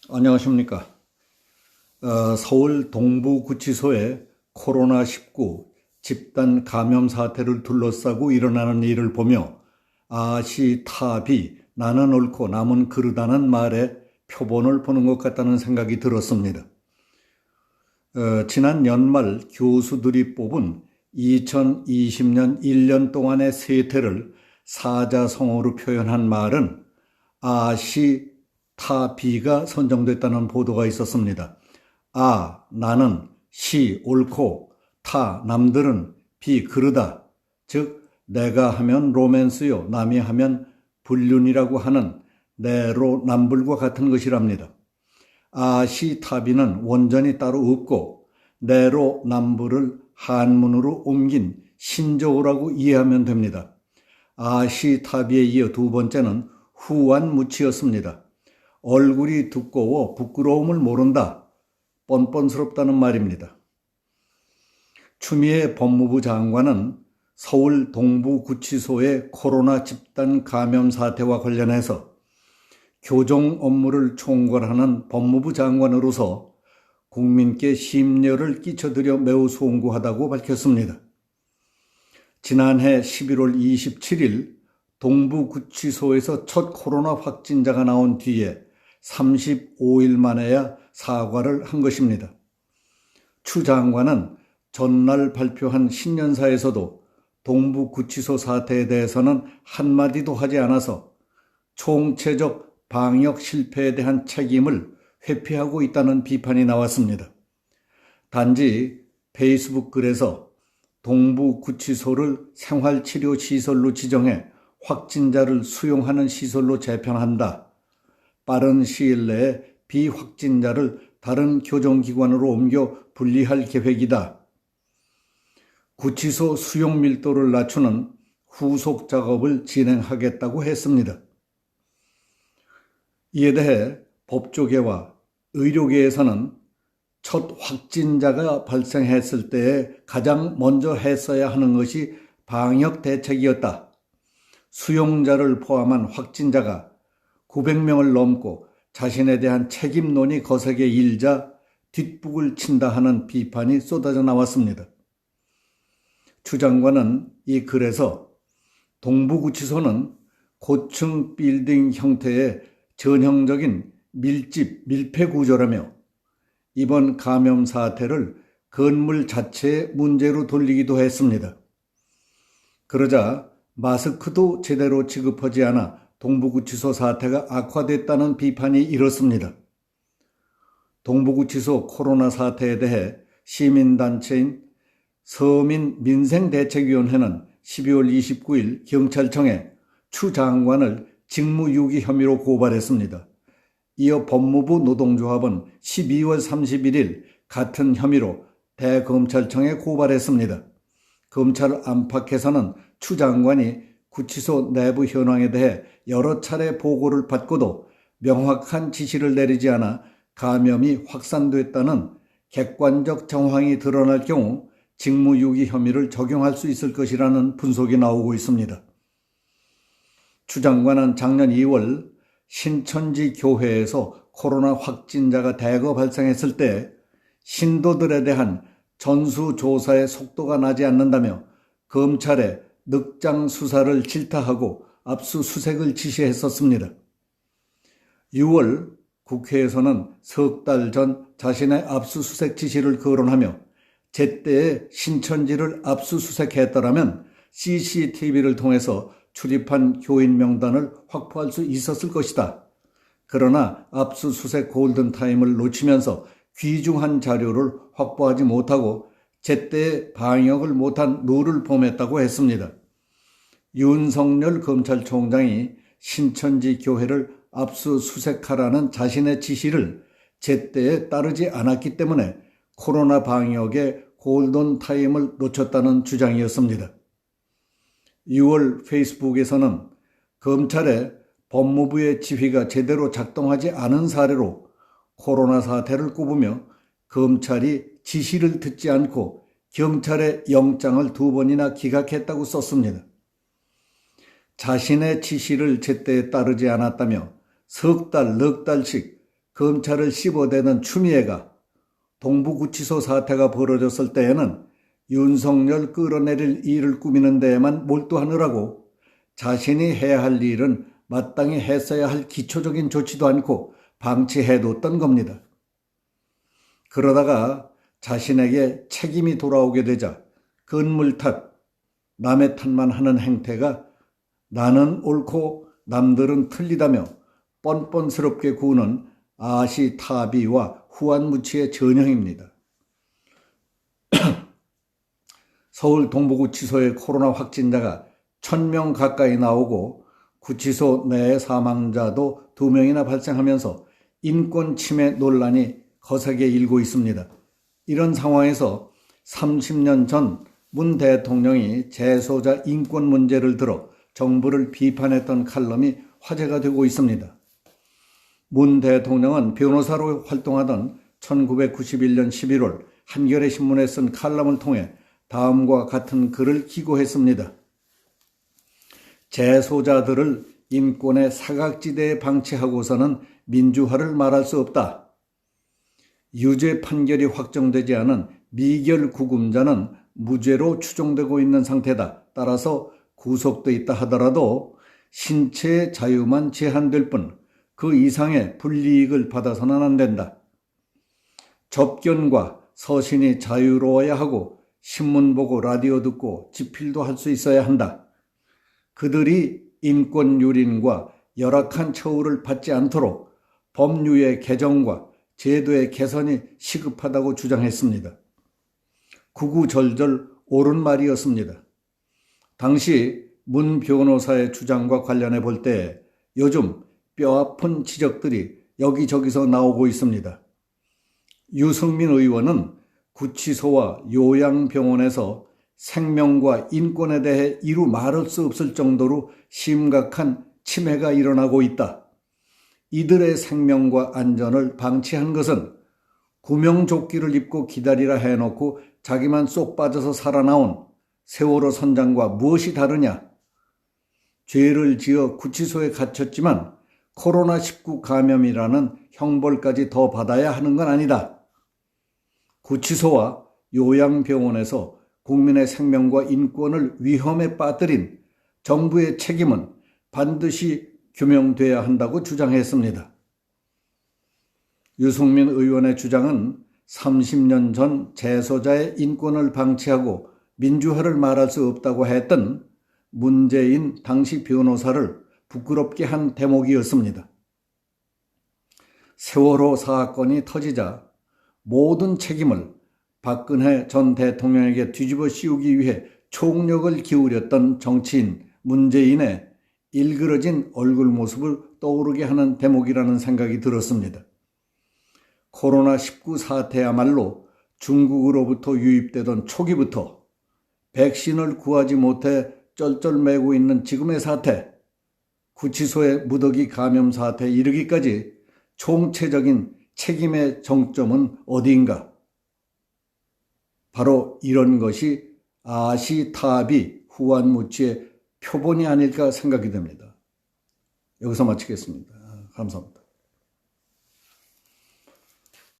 안녕하십니까. 서울 동부구치소에 코로나19 집단 감염 사태를 둘러싸고 일어나는 일을 보며 아시타비 나는 옳고 남은 그르다는 말에 표본을 보는 것 같다는 생각이 들었습니다. 지난 연말 교수들이 뽑은 2020년 1년 동안의 세태를 사자성어로 표현한 말은 아시타비가 선정됐다는 보도가 있었습니다. 나는, 시, 옳고, 타, 남들은, 비, 그르다. 즉 내가 하면 로맨스요, 남이 하면 불륜이라고 하는 내로남불과 같은 것이랍니다. 아시타비는 원전이 따로 없고 내로남불을 한문으로 옮긴 신조어라고 이해하면 됩니다. 아시타비에 이어 두 번째는 후안무치였습니다. 얼굴이 두꺼워 부끄러움을 모른다. 뻔뻔스럽다는 말입니다. 추미애 법무부 장관은 서울 동부구치소의 코로나 집단 감염 사태와 관련해서 교정 업무를 총괄하는 법무부 장관으로서 국민께 심려를 끼쳐드려 매우 송구하다고 밝혔습니다. 지난해 11월 27일 동부구치소에서 첫 코로나 확진자가 나온 뒤에 35일 만에야 사과를 한 것입니다. 추 장관은 전날 발표한 신년사에서도 동부구치소 사태에 대해서는 한마디도 하지 않아서 총체적 방역 실패에 대한 책임을 회피하고 있다는 비판이 나왔습니다. 단지 페이스북 글에서 동부구치소를 생활치료시설로 지정해 확진자를 수용하는 시설로 재편한다. 빠른 시일 내에 비확진자를 다른 교정기관으로 옮겨 분리할 계획이다. 구치소 수용 밀도를 낮추는 후속 작업을 진행하겠다고 했습니다. 이에 대해 법조계와 의료계에서는 첫 확진자가 발생했을 때에 가장 먼저 했어야 하는 것이 방역 대책이었다. 수용자를 포함한 확진자가 900명을 넘고 자신에 대한 책임론이 거세게 일자 뒷북을 친다 하는 비판이 쏟아져 나왔습니다. 추 장관은 이 글에서 동부구치소는 고층 빌딩 형태의 전형적인 밀집, 밀폐 구조라며 이번 감염 사태를 건물 자체의 문제로 돌리기도 했습니다. 그러자 마스크도 제대로 지급하지 않아 동부구치소 사태가 악화됐다는 비판이 일었습니다. 동부구치소 코로나 사태에 대해 시민단체인 서민민생대책위원회는 12월 29일 경찰청에 추 장관을 직무유기 혐의로 고발했습니다. 이어 법무부 노동조합은 12월 31일 같은 혐의로 대검찰청에 고발했습니다. 검찰 안팎에서는 추 장관이 구치소 내부 현황에 대해 여러 차례 보고를 받고도 명확한 지시를 내리지 않아 감염이 확산됐다는 객관적 정황이 드러날 경우 직무유기 혐의를 적용할 수 있을 것이라는 분석이 나오고 있습니다. 추 장관은 작년 2월 신천지 교회에서 코로나 확진자가 대거 발생했을 때 신도들에 대한 전수조사의 속도가 나지 않는다며 검찰에 늑장 수사를 질타하고 압수수색을 지시했었습니다. 6월 국회에서는 석 달 전 자신의 압수수색 지시를 거론하며 제때에 신천지를 압수수색했더라면 CCTV를 통해서 출입한 교인 명단을 확보할 수 있었을 것이다. 그러나 압수수색 골든타임을 놓치면서 귀중한 자료를 확보하지 못하고 제때 방역을 못한 룰을 범했다고 했습니다. 윤석열 검찰총장이 신천지 교회를 압수수색하라는 자신의 지시를 제때에 따르지 않았기 때문에 코로나 방역의 골든타임을 놓쳤다는 주장이었습니다. 6월 페이스북에서는 검찰의 법무부의 지휘가 제대로 작동하지 않은 사례로 코로나 사태를 꼽으며 검찰이 지시를 듣지 않고 경찰의 영장을 2번이나 기각했다고 썼습니다. 자신의 지시를 제때 따르지 않았다며 석 달, 넉 달씩 검찰을 씹어대는 추미애가 동부구치소 사태가 벌어졌을 때에는 윤석열 끌어내릴 일을 꾸미는 데에만 몰두하느라고 자신이 해야 할 일은 마땅히 했어야 할 기초적인 조치도 않고 방치해뒀던 겁니다. 그러다가 자신에게 책임이 돌아오게 되자 근물 탓, 남의 탓만 하는 행태가 나는 옳고 남들은 틀리다며 뻔뻔스럽게 구는 아시타비와 후안무치의 전형입니다. 서울 동부구치소의 코로나 확진자가 1000명 가까이 나오고 구치소 내 사망자도 2명이나 발생하면서 인권 침해 논란이 거세게 일고 있습니다. 이런 상황에서 30년 전 문 대통령이 재소자 인권 문제를 들어 정부를 비판했던 칼럼이 화제가 되고 있습니다. 문 대통령은 변호사로 활동하던 1991년 11월 한겨레 신문에 쓴 칼럼을 통해 다음과 같은 글을 기고했습니다. 재소자들을 인권의 사각지대에 방치하고서는 민주화를 말할 수 없다. 유죄 판결이 확정되지 않은 미결 구금자는 무죄로 추정되고 있는 상태다. 따라서 구속돼 있다 하더라도 신체의 자유만 제한될 뿐 그 이상의 불이익을 받아서는 안 된다. 접견과 서신이 자유로워야 하고 신문 보고 라디오 듣고 집필도 할 수 있어야 한다. 그들이 인권 유린과 열악한 처우를 받지 않도록 법률의 개정과 제도의 개선이 시급하다고 주장했습니다. 구구절절 옳은 말이었습니다. 당시 문 변호사의 주장과 관련해 볼 때 요즘 뼈아픈 지적들이 여기저기서 나오고 있습니다. 유승민 의원은 구치소와 요양병원에서 생명과 인권에 대해 이루 말할 수 없을 정도로 심각한 침해가 일어나고 있다. 이들의 생명과 안전을 방치한 것은 구명조끼를 입고 기다리라 해놓고 자기만 쏙 빠져서 살아나온 세월호 선장과 무엇이 다르냐? 죄를 지어 구치소에 갇혔지만 코로나19 감염이라는 형벌까지 더 받아야 하는 건 아니다. 구치소와 요양병원에서 국민의 생명과 인권을 위험에 빠뜨린 정부의 책임은 반드시 규명돼야 한다고 주장했습니다. 유승민 의원의 주장은 30년 전 재소자의 인권을 방치하고 민주화를 말할 수 없다고 했던 문재인 당시 변호사를 부끄럽게 한 대목이었습니다. 세월호 사건이 터지자 모든 책임을 박근혜 전 대통령에게 뒤집어 씌우기 위해 총력을 기울였던 정치인 문재인의 일그러진 얼굴 모습을 떠오르게 하는 대목이라는 생각이 들었습니다. 코로나19 사태야말로 중국으로부터 유입되던 초기부터 백신을 구하지 못해 쩔쩔매고 있는 지금의 사태, 구치소의 무더기 감염 사태에 이르기까지 총체적인 책임의 정점은 어디인가? 바로 이런 것이 아시타비 후안무치의 표본이 아닐까 생각이 됩니다. 여기서 마치겠습니다. 감사합니다.